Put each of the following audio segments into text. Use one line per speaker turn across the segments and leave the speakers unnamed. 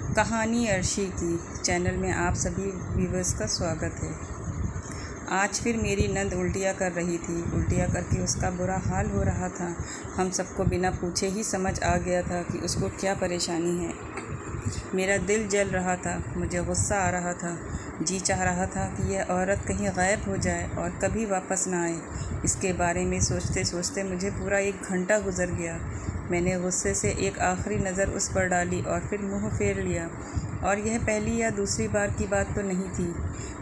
कहानी अर्शी की चैनल में आप सभी व्यूवर्स का स्वागत है। आज फिर मेरी नंद उल्टियाँ कर रही थी। उल्टियाँ करके उसका बुरा हाल हो रहा था। हम सबको बिना पूछे ही समझ आ गया था कि उसको क्या परेशानी है। मेरा दिल जल रहा था, मुझे गुस्सा आ रहा था। जी चाह रहा था कि यह औरत कहीं गायब हो जाए और कभी वापस ना आए। इसके बारे में सोचते सोचते मुझे पूरा 1 घंटा गुजर गया। मैंने गुस्से से एक आखिरी नज़र उस पर डाली और फिर मुंह फेर लिया। और यह पहली या दूसरी बार की बात तो नहीं थी।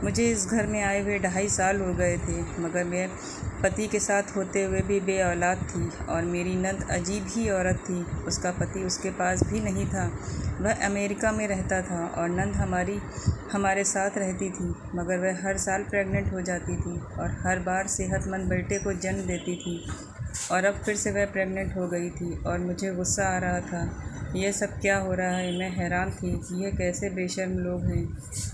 मुझे इस घर में आए हुए 2.5 साल हो गए थे, मगर मैं पति के साथ होते हुए भी बे औलाद थी। और मेरी नंद अजीब ही औरत थी। उसका पति उसके पास भी नहीं था, वह अमेरिका में रहता था और नंद हमारे साथ रहती थी। मगर वह हर साल प्रेग्नेंट हो जाती थी और हर बार सेहतमंद बेटे को जन्म देती थी। और अब फिर से वह प्रेग्नेंट हो गई थी और मुझे गुस्सा आ रहा था। यह सब क्या हो रहा है? मैं हैरान थी कि यह कैसे बेशर्म लोग हैं।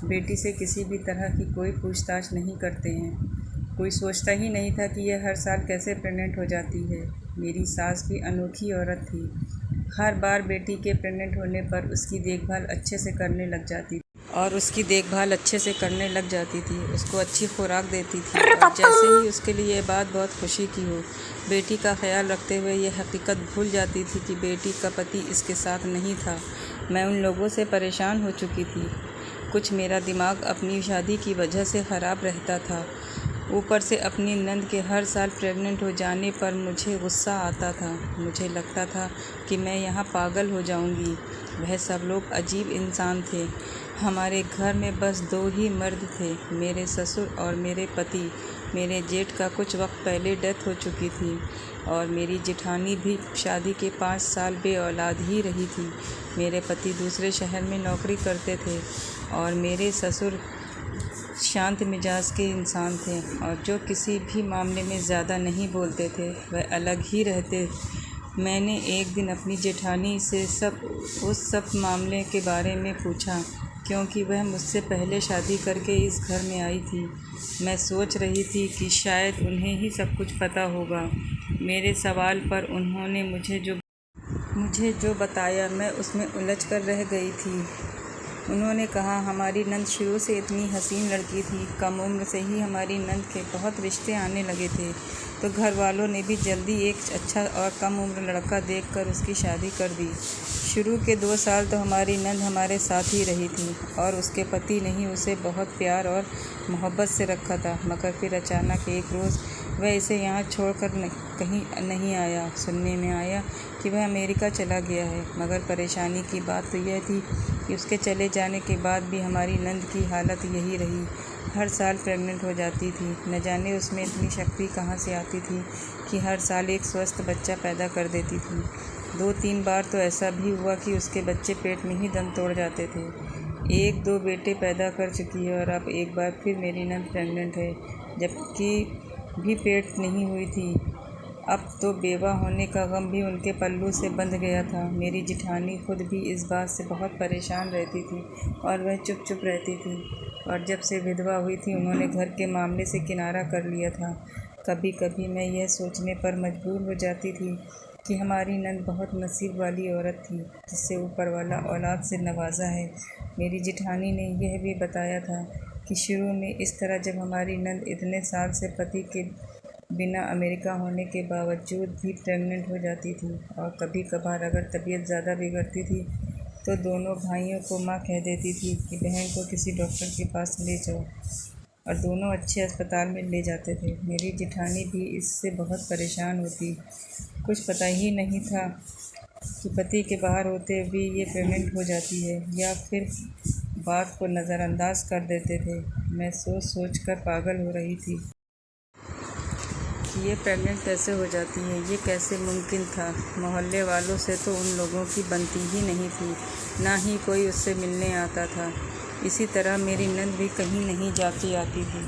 बेटी से किसी भी तरह की कोई पूछताछ नहीं करते हैं। कोई सोचता ही नहीं था कि यह हर साल कैसे प्रेग्नेंट हो जाती है। मेरी सास भी अनोखी औरत थी। हर बार बेटी के प्रेग्नेंट होने पर उसकी देखभाल अच्छे से करने लग जाती थी उसको अच्छी खुराक देती थी और जैसे ही उसके लिए यह बात बहुत खुशी की हो, बेटी का ख्याल रखते हुए यह हकीकत भूल जाती थी कि बेटी का पति इसके साथ नहीं था। मैं उन लोगों से परेशान हो चुकी थी। कुछ मेरा दिमाग अपनी शादी की वजह से ख़राब रहता था, ऊपर से अपनी नंद के हर साल प्रेग्नेंट हो जाने पर मुझे गुस्सा आता था। मुझे लगता था कि मैं यहाँ पागल हो जाऊँगी। वह सब लोग अजीब इंसान थे। हमारे घर में बस 2 ही मर्द थे, मेरे ससुर और मेरे पति। मेरे जेठ का कुछ वक्त पहले डेथ हो चुकी थी और मेरी जेठानी भी शादी के 5 साल बे औलाद ही रही थी। मेरे पति दूसरे शहर में नौकरी करते थे और मेरे ससुर शांत मिजाज के इंसान थे और जो किसी भी मामले में ज़्यादा नहीं बोलते थे। वह अलग ही रहते। मैंने एक दिन अपनी जेठानी से उस सब मामले के बारे में पूछा, क्योंकि वह मुझसे पहले शादी करके इस घर में आई थी। मैं सोच रही थी कि शायद उन्हें ही सब कुछ पता होगा। मेरे सवाल पर उन्होंने मुझे जो बताया, मैं उसमें उलझ कर रह गई थी। उन्होंने कहा, हमारी नंद शुरू से इतनी हसीन लड़की थी। कम उम्र से ही हमारी नंद के बहुत रिश्ते आने लगे थे, तो घर वालों ने भी जल्दी एक अच्छा और कम उम्र लड़का देखकर उसकी शादी कर दी। शुरू के 2 साल तो हमारी नंद हमारे साथ ही रही थी और उसके पति ने ही उसे बहुत प्यार और मोहब्बत से रखा था। मगर फिर अचानक एक रोज़ वह इसे यहाँ छोड़कर कहीं नहीं आया। सुनने में आया कि वह अमेरिका चला गया है। मगर परेशानी की बात तो यह थी कि उसके चले जाने के बाद भी हमारी नंद की हालत यही रही। हर साल प्रेग्नेंट हो जाती थी। न जाने उसमें इतनी शक्ति कहाँ से आती थी कि हर साल एक स्वस्थ बच्चा पैदा कर देती थी। 2-3 बार तो ऐसा भी हुआ कि उसके बच्चे पेट में ही दम तोड़ जाते थे। 1-2 बेटे पैदा कर चुकी है और अब एक बार फिर मेरी नंद प्रेग्नेंट है, जबकि भी पेट नहीं हुई थी। अब तो बेवा होने का गम भी उनके पल्लू से बंध गया था। मेरी जेठानी खुद भी इस बात से बहुत परेशान रहती थी और वह चुप चुप रहती थी। और जब से विधवा हुई थी, उन्होंने घर के मामले से किनारा कर लिया था। कभी कभी मैं यह सोचने पर मजबूर हो जाती थी कि हमारी नंद बहुत नसीब वाली औरत थी, जिससे ऊपर वाला औलाद से नवाजा है। मेरी जेठानी ने यह भी बताया था कि शुरू में इस तरह जब हमारी नंद इतने साल से पति के बिना अमेरिका होने के बावजूद भी प्रेग्नेंट हो जाती थी और कभी कभार अगर तबीयत ज़्यादा बिगड़ती थी तो दोनों भाइयों को माँ कह देती थी कि बहन को किसी डॉक्टर के पास ले जाओ, और दोनों अच्छे अस्पताल में ले जाते थे। मेरी जेठानी भी इससे बहुत परेशान होती। कुछ पता ही नहीं था कि पति के बाहर होते भी ये प्रेग्नेंट हो जाती है, या फिर बात को नज़रअंदाज कर देते थे। मैं सोच सोच कर पागल हो रही थी कि ये प्रेग्नेंट कैसे हो जाती है, ये कैसे मुमकिन था। मोहल्ले वालों से तो उन लोगों की बनती ही नहीं थी, ना ही कोई उससे मिलने आता था। इसी तरह मेरी नंद भी कहीं नहीं जाती आती थी,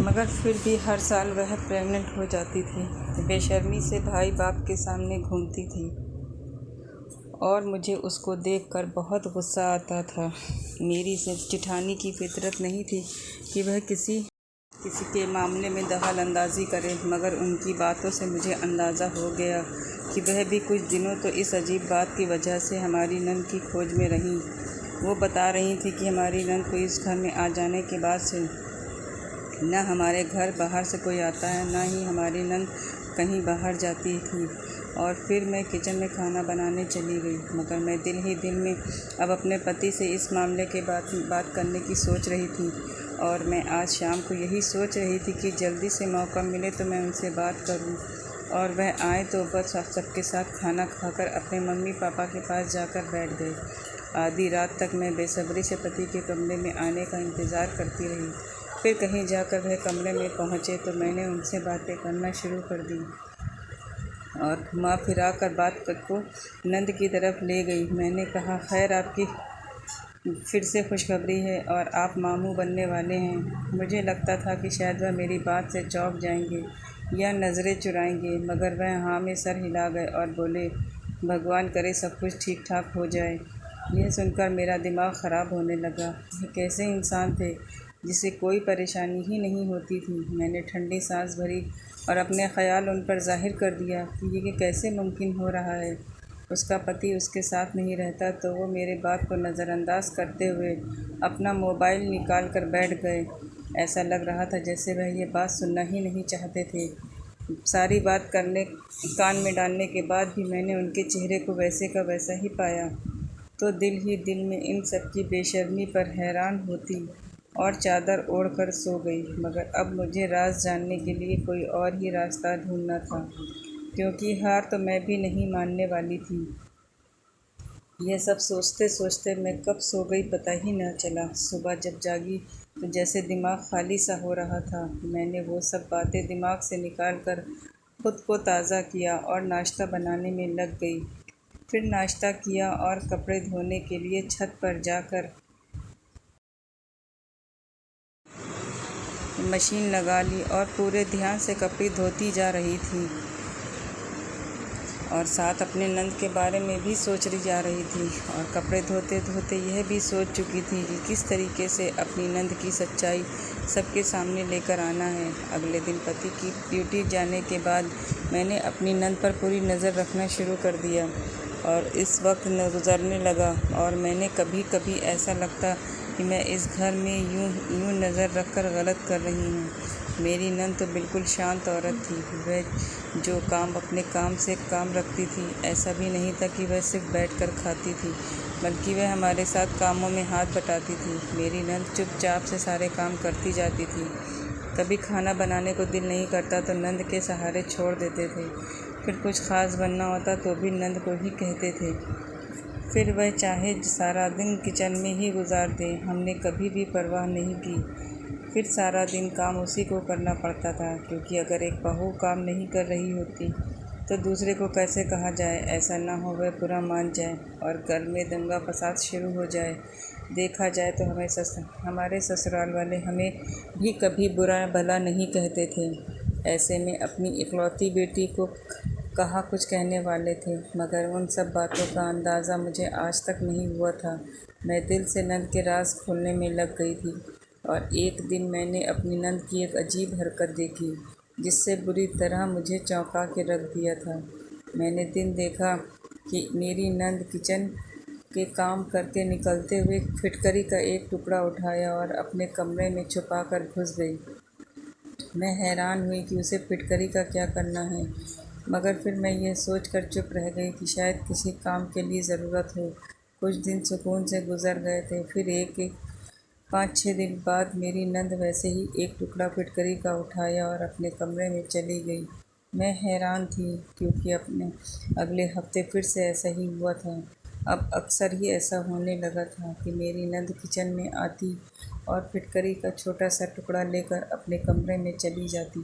मगर फिर भी हर साल वह प्रेग्नेंट हो जाती थी। बेशर्मी से भाई बाप के सामने घूमती थी और मुझे उसको देखकर बहुत गुस्सा आता था। मेरी जेठानी की फितरत नहीं थी कि वह किसी किसी के मामले में दखल अंदाज़ी करें, मगर उनकी बातों से मुझे अंदाज़ा हो गया कि वह भी कुछ दिनों तो इस अजीब बात की वजह से हमारी नंद की खोज में रहीं। वो बता रही थी कि हमारी नंद को इस घर में आ जाने के बाद से न हमारे घर बाहर से कोई आता है, न ही हमारी नंद कहीं बाहर जाती थी। और फिर मैं किचन में खाना बनाने चली गई, मगर मैं दिल ही दिल में अब अपने पति से इस मामले के बात करने की सोच रही थी। और मैं आज शाम को यही सोच रही थी कि जल्दी से मौका मिले तो मैं उनसे बात करूं, और वह आए तो बस सबके साथ खाना खाकर अपने मम्मी पापा के पास जाकर बैठ गए। आधी रात तक मैं बेसब्री से पति के कमरे में आने का इंतज़ार करती रही। फिर कहीं जाकर वह कमरे में पहुँचे तो मैंने उनसे बातें करना शुरू कर दी और घुमा फिरा कर बात को नंद की तरफ ले गई। मैंने कहा, खैर आपकी फिर से खुशखबरी है और आप मामू बनने वाले हैं। मुझे लगता था कि शायद वह मेरी बात से चौंक जाएंगे या नज़रें चुराएंगे, मगर वह हाँ में सर हिला गए और बोले, भगवान करे सब कुछ ठीक ठाक हो जाए। यह सुनकर मेरा दिमाग ख़राब होने लगा। ये कैसे इंसान थे जिसे कोई परेशानी ही नहीं होती थी। मैंने ठंडी सांस भरी और अपने ख़याल उन पर ज़ाहिर कर दिया कि ये कैसे मुमकिन हो रहा है। उसका पति उसके साथ नहीं रहता तो वो मेरे बात को नज़रअंदाज करते हुए अपना मोबाइल निकाल कर बैठ गए। ऐसा लग रहा था जैसे वह ये बात सुनना ही नहीं चाहते थे। सारी बात करने कान में डालने के बाद भी मैंने उनके चेहरे को वैसे का वैसा ही पाया तो दिल ही दिल में इन सब की बेशर्मी पर हैरान होती और चादर ओढ़कर सो गई। मगर अब मुझे राज जानने के लिए कोई और ही रास्ता ढूंढना था, क्योंकि हार तो मैं भी नहीं मानने वाली थी। यह सब सोचते सोचते मैं कब सो गई पता ही न चला। सुबह जब जागी तो जैसे दिमाग खाली सा हो रहा था। मैंने वो सब बातें दिमाग से निकाल कर खुद को ताज़ा किया और नाश्ता बनाने में लग गई। फिर नाश्ता किया और कपड़े धोने के लिए छत पर जाकर मशीन लगा ली और पूरे ध्यान से कपड़े धोती जा रही थी और साथ अपने नंद के बारे में भी सोच रही जा रही थी। और कपड़े धोते धोते यह भी सोच चुकी थी कि किस तरीके से अपनी नंद की सच्चाई सबके सामने लेकर आना है। अगले दिन पति की ड्यूटी जाने के बाद मैंने अपनी नंद पर पूरी नज़र रखना शुरू कर दिया और इस वक्त न गुज़रने लगा और मैंने कभी कभी ऐसा लगता कि मैं इस घर में यूं नज़र रखकर गलत कर रही हूँ। मेरी नंद तो बिल्कुल शांत औरत थी। वह जो काम अपने काम से काम रखती थी, ऐसा भी नहीं था कि वह सिर्फ बैठकर खाती थी, बल्कि वह हमारे साथ कामों में हाथ बटाती थी। मेरी नंद चुपचाप से सारे काम करती जाती थी। कभी खाना बनाने को दिल नहीं करता तो नंद के सहारे छोड़ देते थे। फिर कुछ ख़ास बनना होता तो भी नंद को ही कहते थे। फिर वह चाहे सारा दिन किचन में ही गुजार दे, हमने कभी भी परवाह नहीं की। फिर सारा दिन काम उसी को करना पड़ता था, क्योंकि अगर एक बहू काम नहीं कर रही होती तो दूसरे को कैसे कहा जाए। ऐसा ना हो वह बुरा मान जाए और घर में दंगा फसाद शुरू हो जाए। देखा जाए तो हमारे ससुराल वाले हमें भी कभी बुरा भला नहीं कहते थे। ऐसे में अपनी इकलौती बेटी को कहा कुछ कहने वाले थे, मगर उन सब बातों का अंदाज़ा मुझे आज तक नहीं हुआ था। मैं दिल से नंद के राज खोलने में लग गई थी और एक दिन मैंने अपनी नंद की एक अजीब हरकत देखी जिससे बुरी तरह मुझे चौंका के रख दिया था। मैंने दिन देखा कि मेरी नंद किचन के काम करके निकलते हुए फिटकरी का एक टुकड़ा उठाया और अपने कमरे में छुपा कर घुस गई। मैं हैरान हुई कि उसे फिटकरी का क्या करना है, मगर फिर मैं यह सोचकर चुप रह गई कि शायद किसी काम के लिए ज़रूरत हो। कुछ दिन सुकून से गुजर गए थे। फिर 5-6 दिन बाद मेरी नंद वैसे ही एक टुकड़ा फिटकरी का उठाया और अपने कमरे में चली गई। मैं हैरान थी, क्योंकि अपने अगले हफ्ते फिर से ऐसा ही हुआ था। अब अक्सर ही ऐसा होने लगा था कि मेरी नंद किचन में आती और फिटकरी का छोटा सा टुकड़ा लेकर अपने कमरे में चली जाती।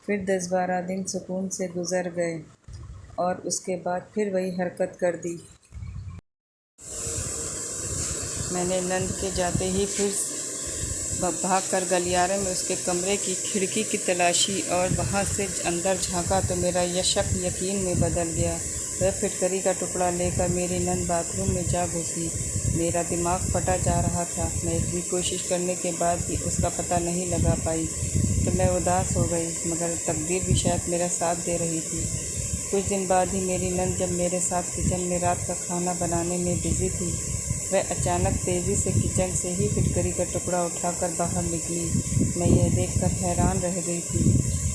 फिर 10-12 दिन सुकून से गुजर गए और उसके बाद फिर वही हरकत कर दी। मैंने नंद के जाते ही फिर भागकर गलियारे में उसके कमरे की खिड़की की तलाशी और वहाँ से अंदर झांका तो मेरा यह शक यकीन में बदल गया। वह फिटकरी का टुकड़ा लेकर मेरी नंद बाथरूम में जा घुसी। मेरा दिमाग फटा जा रहा था। मैं इतनी कोशिश करने के बाद भी उसका पता नहीं लगा पाई तो मैं उदास हो गई, मगर तकदीर भी शायद मेरा साथ दे रही थी। कुछ दिन बाद ही मेरी नंद जब मेरे साथ किचन में रात का खाना बनाने में बिजी थी, वह अचानक तेज़ी से किचन से ही फिटकरी का टुकड़ा उठाकर बाहर निकली। मैं यह देखकर हैरान रह गई थी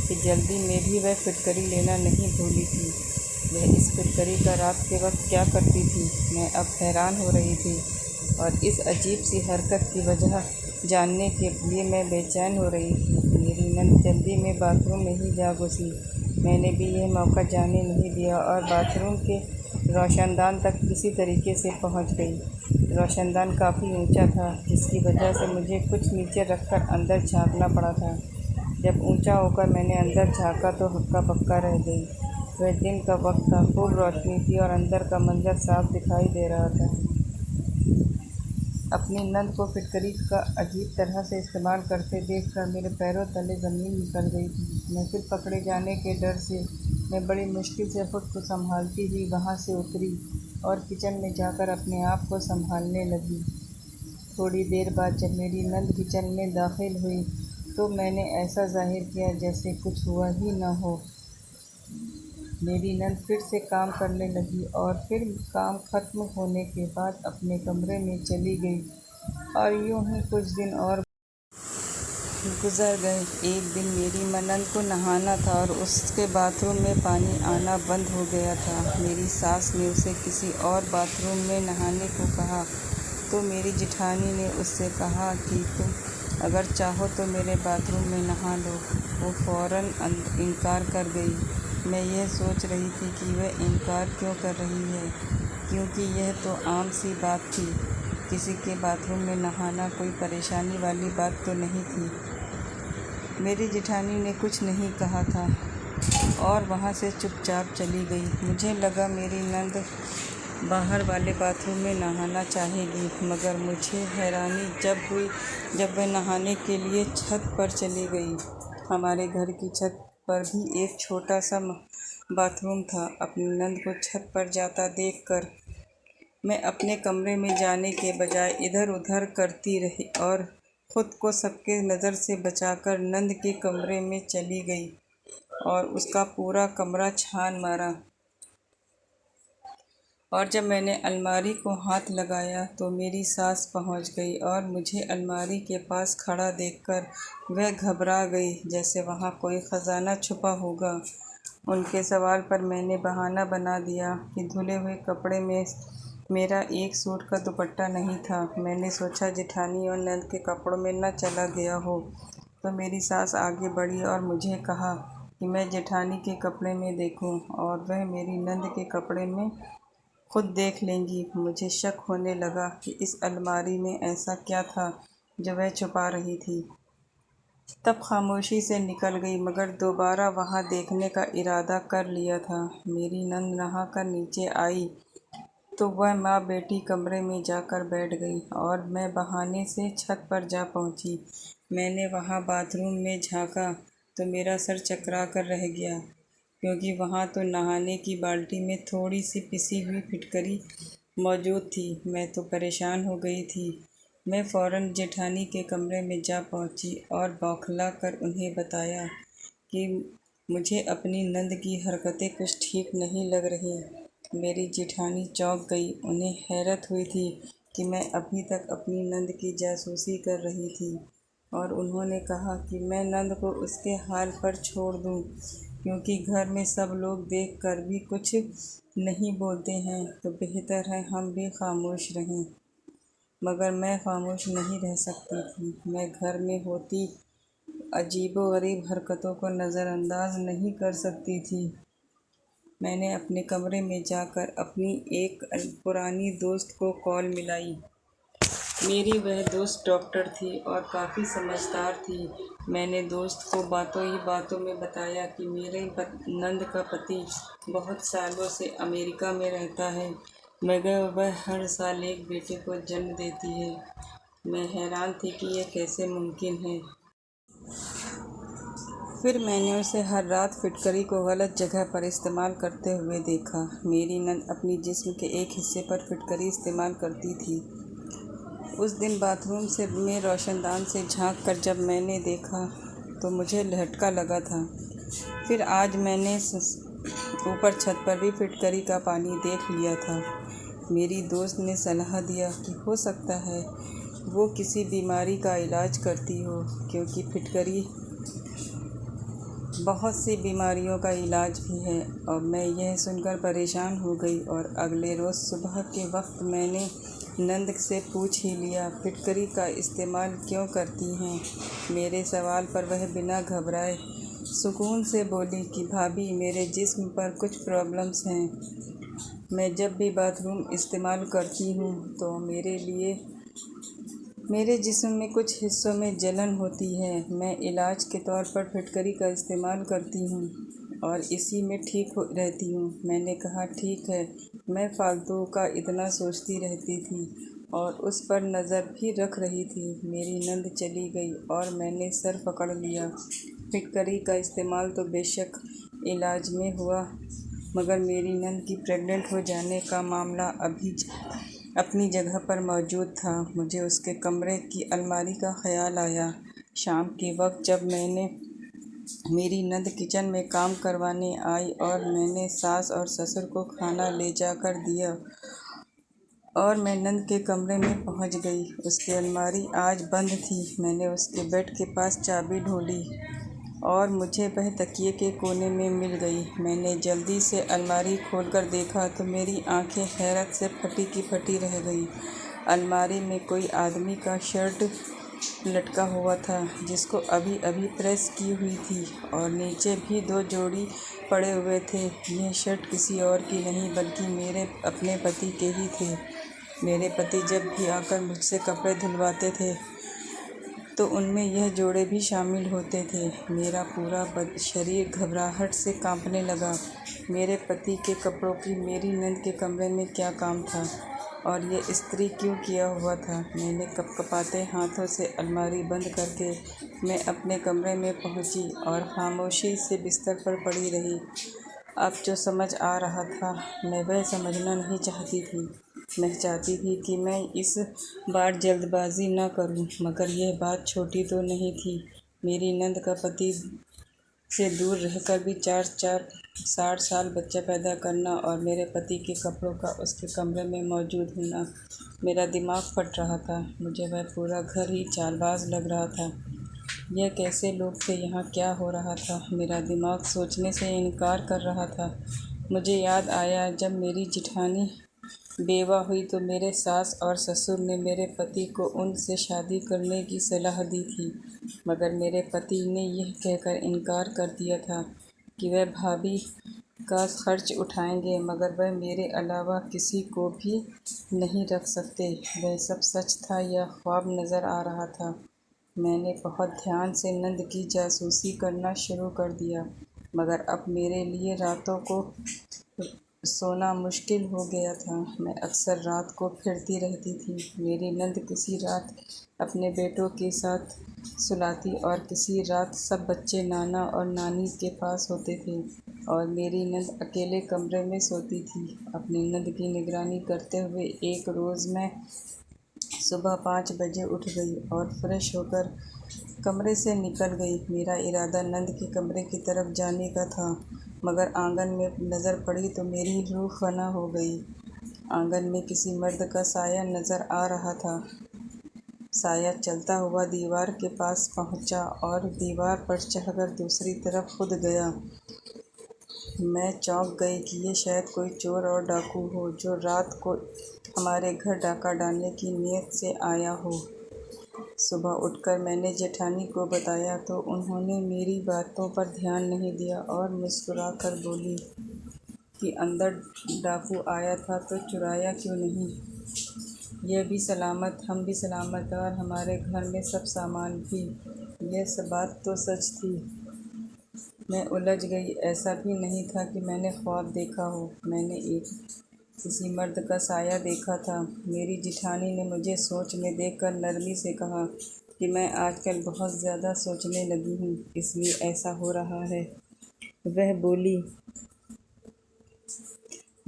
कि जल्दी में भी वह फिटकरी लेना नहीं भूली थी। वह इस फिटकरी का रात के वक्त क्या करती थी, मैं अब हैरान हो रही थी, और इस अजीब सी हरकत की वजह जानने के लिए मैं बेचैन हो रही थी। मेरी नंद जल्दी में बाथरूम में ही जा घुसी। मैंने भी यह मौका जाने नहीं दिया और बाथरूम के रोशनदान तक किसी तरीके से पहुंच गई। रोशनदान काफ़ी ऊंचा था, जिसकी वजह से मुझे कुछ नीचे रखकर अंदर झांकना पड़ा था। जब ऊंचा होकर मैंने अंदर झांका तो हक्का बक्का रह गई। वह दिन का वक्त था, खूब रोशनी थी और अंदर का मंजर साफ दिखाई दे रहा था। अपनी नंद को फिटकरी का अजीब तरह से इस्तेमाल करते देखकर मेरे पैरों तले ज़मीन निकल गई थी। मैं फिर पकड़े जाने के डर से मैं बड़ी मुश्किल से खुद को संभालती हुई वहाँ से उतरी और किचन में जाकर अपने आप को संभालने लगी। थोड़ी देर बाद जब मेरी नंद किचन में दाखिल हुई तो मैंने ऐसा जाहिर किया जैसे कुछ हुआ ही न हो। मेरी नंद फिर से काम करने लगी और फिर काम खत्म होने के बाद अपने कमरे में चली गई। और यूं ही कुछ दिन और गुजर गए। एक दिन मेरी नंद को नहाना था और उसके बाथरूम में पानी आना बंद हो गया था। मेरी सास ने उसे किसी और बाथरूम में नहाने को कहा तो मेरी जिठानी ने उससे कहा कि तुम अगर चाहो तो मेरे बाथरूम में नहा लो। वो फ़ौरन इनकार कर गई। मैं यह सोच रही थी कि वह इनकार क्यों कर रही है, क्योंकि यह तो आम सी बात थी। किसी के बाथरूम में नहाना कोई परेशानी वाली बात तो नहीं थी। मेरी जिठानी ने कुछ नहीं कहा था और वहाँ से चुपचाप चली गई। मुझे लगा मेरी नंद बाहर वाले बाथरूम में नहाना चाहेगी, मगर मुझे हैरानी जब हुई जब वह नहाने के लिए छत पर चली गई। हमारे घर की छत पर भी एक छोटा सा बाथरूम था। अपनी नंद को छत पर जाता देखकर मैं अपने कमरे में जाने के बजाय इधर उधर करती रही और खुद को सबके नज़र से बचाकर नंद के कमरे में चली गई और उसका पूरा कमरा छान मारा। और जब मैंने अलमारी को हाथ लगाया तो मेरी सास पहुंच गई और मुझे अलमारी के पास खड़ा देखकर वह घबरा गई, जैसे वहां कोई ख़जाना छुपा होगा। उनके सवाल पर मैंने बहाना बना दिया कि धुले हुए कपड़े में मेरा एक सूट का दुपट्टा नहीं था। मैंने सोचा जेठानी और नंद के कपड़ों में न चला गया हो। तो मेरी सास आगे बढ़ी और मुझे कहा कि मैं जेठानी के कपड़े में देखूं और वह मेरी नंद के कपड़े में खुद देख लेंगी। मुझे शक होने लगा कि इस अलमारी में ऐसा क्या था जो वह छुपा रही थी। तब खामोशी से निकल गई, मगर दोबारा वहाँ देखने का इरादा कर लिया था। मेरी नंद नहाकर नीचे आई तो वह माँ बेटी कमरे में जाकर बैठ गई और मैं बहाने से छत पर जा पहुँची। मैंने वहाँ बाथरूम में झाँका तो मेरा सर चकरा कर रह गया, क्योंकि वहाँ तो नहाने की बाल्टी में थोड़ी सी पिसी हुई फिटकरी मौजूद थी। मैं तो परेशान हो गई थी। मैं फ़ौरन जेठानी के कमरे में जा पहुँची और बौखला कर उन्हें बताया कि मुझे अपनी नंद की हरकतें कुछ ठीक नहीं लग रही। मेरी जेठानी चौंक गई। उन्हें हैरत हुई थी कि मैं अभी तक अपनी नंद की जासूसी कर रही थी और उन्होंने कहा कि मैं नंद को उसके हाल पर छोड़ दूं, क्योंकि घर में सब लोग देखकर भी कुछ नहीं बोलते हैं तो बेहतर है हम भी खामोश रहें। मगर मैं खामोश नहीं रह सकती थी। मैं घर में होती अजीबोगरीब हरकतों को नज़रअंदाज नहीं कर सकती थी। मैंने अपने कमरे में जाकर अपनी एक पुरानी दोस्त को कॉल मिलाई। मेरी वह दोस्त डॉक्टर थी और काफ़ी समझदार थी। मैंने दोस्त को बातों ही बातों में बताया कि मेरे नंद का पति बहुत सालों से अमेरिका में रहता है, मगर वह हर साल एक बेटे को जन्म देती है। मैं हैरान थी कि यह कैसे मुमकिन है। फिर मैंने उसे हर रात फिटकरी को गलत जगह पर इस्तेमाल करते हुए देखा। मेरी नंद अपनी जिस्म के एक हिस्से पर फिटकरी इस्तेमाल करती थी उस दिन बाथरूम से में रोशनदान से झांक कर जब मैंने देखा तो मुझे झटका लगा था। फिर आज मैंने ऊपर छत पर भी फिटकरी का पानी देख लिया था। मेरी दोस्त ने सलाह दिया कि हो सकता है वो किसी बीमारी का इलाज करती हो, क्योंकि फिटकरी बहुत सी बीमारियों का इलाज भी है। और मैं यह सुनकर परेशान हो गई और अगले रोज़ सुबह के वक्त मैंने नंद से पूछ ही लिया, फिटकरी का इस्तेमाल क्यों करती हैं। मेरे सवाल पर वह बिना घबराए सुकून से बोली कि भाभी, मेरे जिस्म पर कुछ प्रॉब्लम्स हैं। मैं जब भी बाथरूम इस्तेमाल करती हूँ तो मेरे जिस्म में कुछ हिस्सों में जलन होती है। मैं इलाज के तौर पर फिटकरी का इस्तेमाल करती हूँ और इसी में ठीक रहती हूँ। मैंने कहा, ठीक है। मैं फालतू का इतना सोचती रहती थी और उस पर नज़र भी रख रही थी। मेरी नंद चली गई और मैंने सर पकड़ लिया। फिटकरी का इस्तेमाल तो बेशक इलाज में हुआ, मगर मेरी नंद की प्रेग्नेंट हो जाने का मामला अभी अपनी जगह पर मौजूद था। मुझे उसके कमरे की अलमारी का ख्याल आया। शाम के वक्त जब मेरी नंद किचन में काम करवाने आई और मैंने सास और ससुर को खाना ले जाकर दिया और मैं नंद के कमरे में पहुंच गई, उसकी अलमारी आज बंद थी। मैंने उसके बेड के पास चाबी ढूंढी और मुझे वह तकिए के कोने में मिल गई। मैंने जल्दी से अलमारी खोलकर देखा तो मेरी आंखें हैरत से फटी की फटी रह गई। अलमारी में कोई आदमी का शर्ट लटका हुआ था, जिसको अभी अभी प्रेस की हुई थी, और नीचे भी 2 जोड़ी पड़े हुए थे। यह शर्ट किसी और की नहीं बल्कि मेरे अपने पति के ही थे। मेरे पति जब भी आकर मुझसे कपड़े धुलवाते थे तो उनमें यह जोड़े भी शामिल होते थे। मेरा पूरा शरीर घबराहट से कांपने लगा। मेरे पति के कपड़ों की मेरी नंद के कमरे में क्या काम था और ये इस्त्री क्यों किया हुआ था। मैंने कपकपाते हाथों से अलमारी बंद करके मैं अपने कमरे में पहुंची और खामोशी से बिस्तर पर पड़ी रही। अब जो समझ आ रहा था मैं वह समझना नहीं चाहती थी। मैं चाहती थी कि मैं इस बार जल्दबाजी न करूं, मगर यह बात छोटी तो नहीं थी। मेरी नंद का पति से दूर रहकर भी 60 साल बच्चा पैदा करना और मेरे पति के कपड़ों का उसके कमरे में मौजूद होना, मेरा दिमाग फट रहा था। मुझे वह पूरा घर ही चालबाज लग रहा था। यह कैसे लोग थे, यहाँ क्या हो रहा था। मेरा दिमाग सोचने से इनकार कर रहा था। मुझे याद आया, जब मेरी जिठानी बेवा हुई तो मेरे सास और ससुर ने मेरे पति को उनसे शादी करने की सलाह दी थी, मगर मेरे पति ने यह कहकर इनकार कर दिया था कि वह भाभी का खर्च उठाएंगे, मगर वह मेरे अलावा किसी को भी नहीं रख सकते। वह सब सच था या ख्वाब नज़र आ रहा था। मैंने बहुत ध्यान से नंद की जासूसी करना शुरू कर दिया, मगर अब मेरे लिए रातों को सोना मुश्किल हो गया था। मैं अक्सर रात को फिरती रहती थी। मेरी नंद किसी रात अपने बेटों के साथ सुलाती और किसी रात सब बच्चे नाना और नानी के पास होते थे और मेरी नंद अकेले कमरे में सोती थी। अपनी नंद की निगरानी करते हुए एक रोज़ मैं सुबह 5 बजे उठ गई और फ्रेश होकर कमरे से निकल गई। मेरा इरादा नंद के कमरे की तरफ जाने का था, मगर आंगन में नज़र पड़ी तो मेरी रूह फना हो गई। आंगन में किसी मर्द का साया नज़र आ रहा था। साया चलता हुआ दीवार के पास पहुंचा और दीवार पर चढ़कर दूसरी तरफ कूद गया। मैं चौंक गई कि ये शायद कोई चोर और डाकू हो, जो रात को हमारे घर डाका डालने की नीयत से आया हो। सुबह उठकर मैंने जेठानी को बताया तो उन्होंने मेरी बातों पर ध्यान नहीं दिया और मुस्कुराकर बोली कि अंदर डाकू आया था तो चुराया क्यों नहीं। यह भी सलामत, हम भी सलामत और हमारे घर में सब सामान भी। यह सब बात तो सच थी। मैं उलझ गई। ऐसा भी नहीं था कि मैंने ख्वाब देखा हो। मैंने किसी मर्द का साया देखा था। मेरी जिठानी ने मुझे सोच में देखकर नरमी से कहा कि मैं आजकल बहुत ज़्यादा सोचने लगी हूँ, इसलिए ऐसा हो रहा है। वह बोली,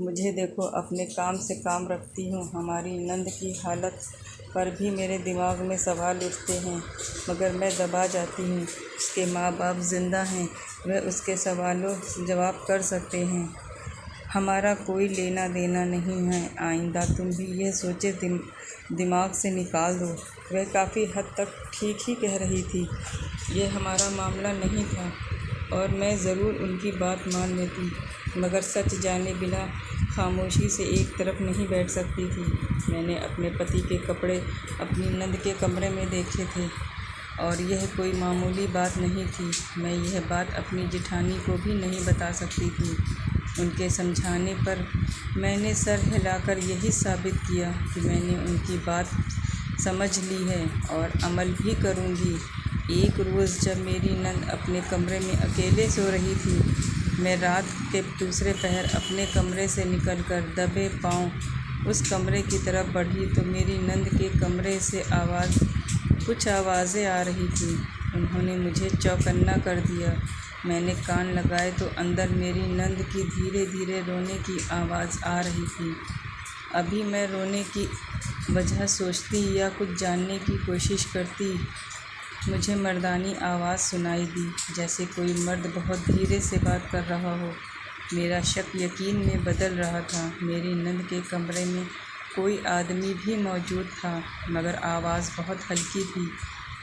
मुझे देखो, अपने काम से काम रखती हूँ। हमारी नंद की हालत पर भी मेरे दिमाग में सवाल उठते हैं, मगर मैं दबा जाती हूँ। उसके माँ बाप जिंदा हैं, वह उसके सवालों जवाब कर सकते हैं। हमारा कोई लेना देना नहीं है। आइंदा तुम भी यह सोचे दिमाग से निकाल दो। वह काफ़ी हद तक ठीक ही कह रही थी। यह हमारा मामला नहीं था और मैं ज़रूर उनकी बात मान लेती, मगर सच जाने बिना खामोशी से एक तरफ नहीं बैठ सकती थी। मैंने अपने पति के कपड़े अपनी नंद के कमरे में देखे थे और यह कोई मामूली बात नहीं थी। मैं यह बात अपनी जेठानी को भी नहीं बता सकती थी। उनके समझाने पर मैंने सर हिलाकर यही साबित किया कि मैंने उनकी बात समझ ली है और अमल भी करूँगी। एक रोज़ जब मेरी नंद अपने कमरे में अकेले सो रही थी, मैं रात के दूसरे पहर अपने कमरे से निकलकर दबे पाँव उस कमरे की तरफ बढ़ी तो मेरी नंद के कमरे से कुछ आवाज़ें आ रही थीं। उन्होंने मुझे चौकन्ना कर दिया। मैंने कान लगाए तो अंदर मेरी नंद की धीरे धीरे रोने की आवाज़ आ रही थी। अभी मैं रोने की वजह सोचती या कुछ जानने की कोशिश करती, मुझे मर्दानी आवाज़ सुनाई दी, जैसे कोई मर्द बहुत धीरे से बात कर रहा हो। मेरा शक यकीन में बदल रहा था। मेरी नंद के कमरे में कोई आदमी भी मौजूद था, मगर आवाज़ बहुत हल्की थी,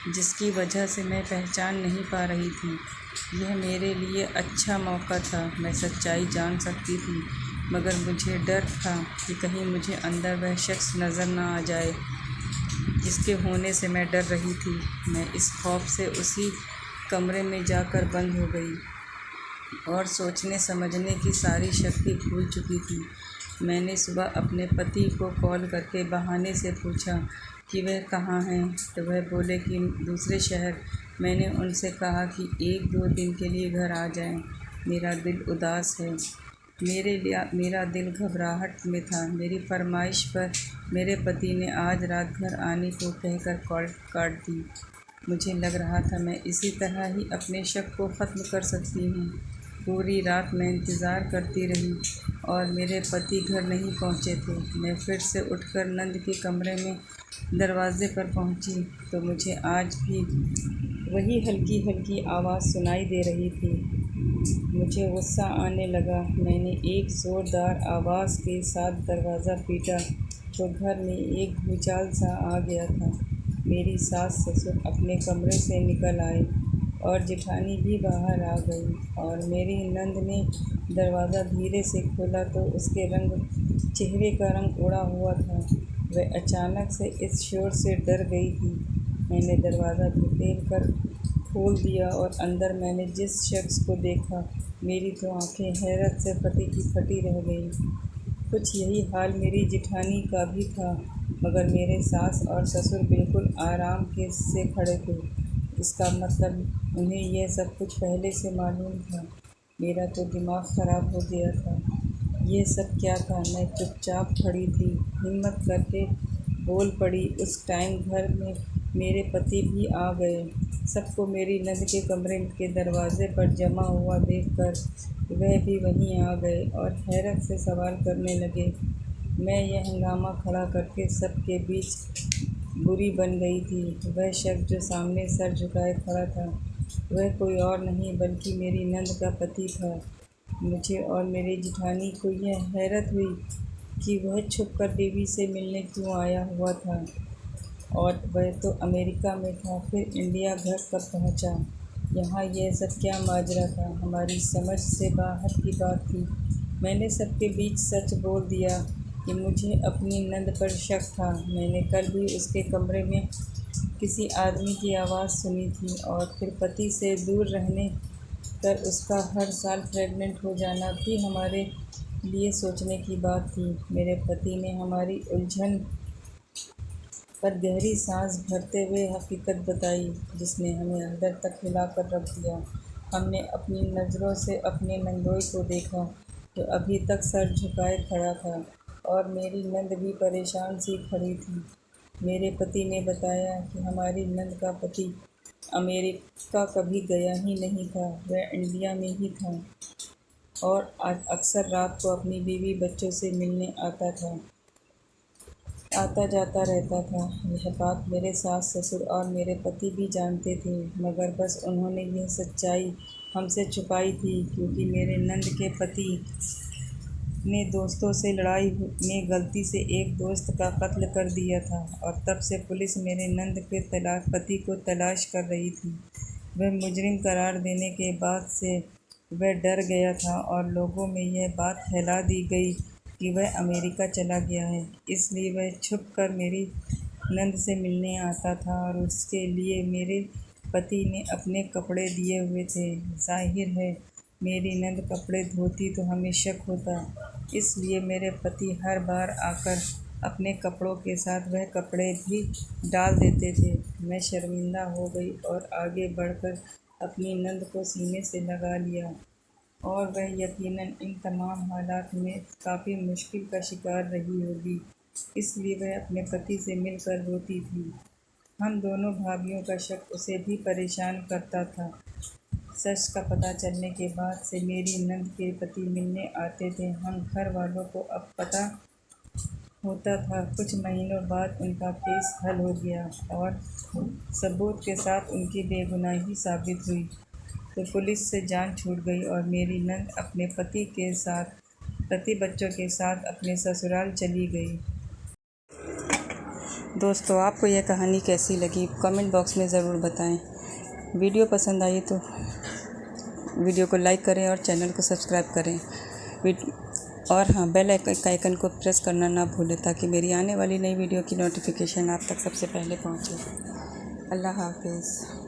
जिसकी वजह से मैं पहचान नहीं पा रही थी। यह मेरे लिए अच्छा मौका था। मैं सच्चाई जान सकती थी, मगर मुझे डर था कि कहीं मुझे अंदर वह शख्स नज़र न आ जाए जिसके होने से मैं डर रही थी। मैं इस खौफ से उसी कमरे में जाकर बंद हो गई और सोचने समझने की सारी शक्ति भूल चुकी थी। मैंने सुबह अपने पति को कॉल करके बहाने से पूछा कि वह कहाँ हैं, तो वह बोले कि दूसरे शहर। मैंने उनसे कहा कि 1-2 दिन के लिए घर आ जाएं। मेरा दिल उदास है। मेरा दिल घबराहट में था। मेरी फरमाइश पर मेरे पति ने आज रात घर आने को कहकर कॉल काट दी। मुझे लग रहा था मैं इसी तरह ही अपने शक को ख़त्म कर सकती हूँ। पूरी रात मैं इंतज़ार करती रही और मेरे पति घर नहीं पहुँचे थे। मैं फिर से उठकर नंद के कमरे में दरवाज़े पर पहुँची तो मुझे आज भी वही हल्की हल्की आवाज़ सुनाई दे रही थी। मुझे गुस्सा आने लगा। मैंने एक ज़ोरदार आवाज़ के साथ दरवाज़ा पीटा तो घर में एक भूचाल सा आ गया था। मेरी सास ससुर अपने कमरे से निकल आए और जेठानी भी बाहर आ गई और मेरी नंद ने दरवाज़ा धीरे से खोला तो उसके चेहरे का रंग उड़ा हुआ था। वह अचानक से इस शोर से डर गई थी। मैंने दरवाज़ा धकेल कर खोल दिया और अंदर मैंने जिस शख्स को देखा, मेरी तो आंखें हैरत से फटी की फटी रह गईं। कुछ यही हाल मेरी जेठानी का भी था, मगर मेरे सास और ससुर बिल्कुल आराम से खड़े थे। इसका मतलब उन्हें यह सब कुछ पहले से मालूम था। मेरा तो दिमाग ख़राब हो गया था। यह सब क्या था? मैं चुपचाप खड़ी थी, हिम्मत करके बोल पड़ी। उस टाइम घर में मेरे पति भी आ गए। सबको मेरी नंद के कमरे के दरवाज़े पर जमा हुआ देखकर वह भी वहीं आ गए और हैरत से सवाल करने लगे। मैं यह हंगामा खड़ा करके सबके बीच बुरी बन गई थी। वह शख्स जो सामने सर झुकाए खड़ा था, वह कोई और नहीं बल्कि मेरी नंद का पति था। मुझे और मेरी जेठानी को यह हैरत हुई कि वह छुपकर बीवी से मिलने क्यों आया हुआ था और वह तो अमेरिका में था, फिर इंडिया घर कब पहुंचा? यहाँ यह सब क्या माजरा था? हमारी समझ से बाहर की बात थी। मैंने सबके बीच सच बोल दिया कि मुझे अपनी नंद पर शक था। मैंने कल भी उसके कमरे में किसी आदमी की आवाज़ सुनी थी और फिर पति से दूर रहने पर उसका हर साल प्रेग्नेंट हो जाना भी हमारे लिए सोचने की बात थी। मेरे पति ने हमारी उलझन पर गहरी सांस भरते हुए हकीकत बताई, जिसने हमें अंदर तक हिलाकर रख दिया। हमने अपनी नज़रों से अपने नंदोई को देखा, जो अभी तक सर झुकाए खड़ा था, और मेरी नंद भी परेशान सी खड़ी थी। मेरे पति ने बताया कि हमारी नंद का पति अमेरिका कभी गया ही नहीं था, वह इंडिया में ही था। और अक्सर रात को अपनी बीवी बच्चों से मिलने आता जाता रहता था। यह बात मेरे सास ससुर और मेरे पति भी जानते थे, मगर बस उन्होंने यह सच्चाई हमसे छुपाई थी, क्योंकि मेरे नंद के पति ने दोस्तों से लड़ाई में गलती से एक दोस्त का कत्ल कर दिया था, और तब से पुलिस मेरे नंद के पति को तलाश कर रही थी। वह मुजरिम करार देने के बाद से वह डर गया था और लोगों में यह बात फैला दी गई कि वह अमेरिका चला गया है। इसलिए वह छुप कर मेरी नंद से मिलने आता था और उसके लिए मेरे पति ने अपने कपड़े दिए हुए थे। जाहिर है मेरी नंद कपड़े धोती तो हमें शक होता, इसलिए मेरे पति हर बार आकर अपने कपड़ों के साथ वह कपड़े भी डाल देते थे। मैं शर्मिंदा हो गई और आगे बढ़कर अपनी नंद को सीने से लगा लिया, और वह यकीनन इन तमाम हालात में काफ़ी मुश्किल का शिकार रही होगी, इसलिए वह अपने पति से मिलकर रोती थी। हम दोनों भाभियों का शक उसे भी परेशान करता था। सच का पता चलने के बाद से मेरी नंद के पति मिलने आते थे। हम घर वालों को अब पता होता था। कुछ महीनों बाद उनका केस हल हो गया और सबूत के साथ उनकी बेगुनाही साबित हुई, तो पुलिस से जान छूट गई और मेरी नंद अपने पति बच्चों के साथ अपने ससुराल चली गई। दोस्तों, आपको यह कहानी कैसी लगी कमेंट बॉक्स में ज़रूर बताएं। वीडियो पसंद आई तो वीडियो को लाइक करें और चैनल को सब्सक्राइब करें। और हाँ, बेल आइकन को प्रेस करना ना भूलें, ताकि मेरी आने वाली नई वीडियो की नोटिफिकेशन आप तक सबसे पहले पहुँचे। अल्लाह हाफ़िज़।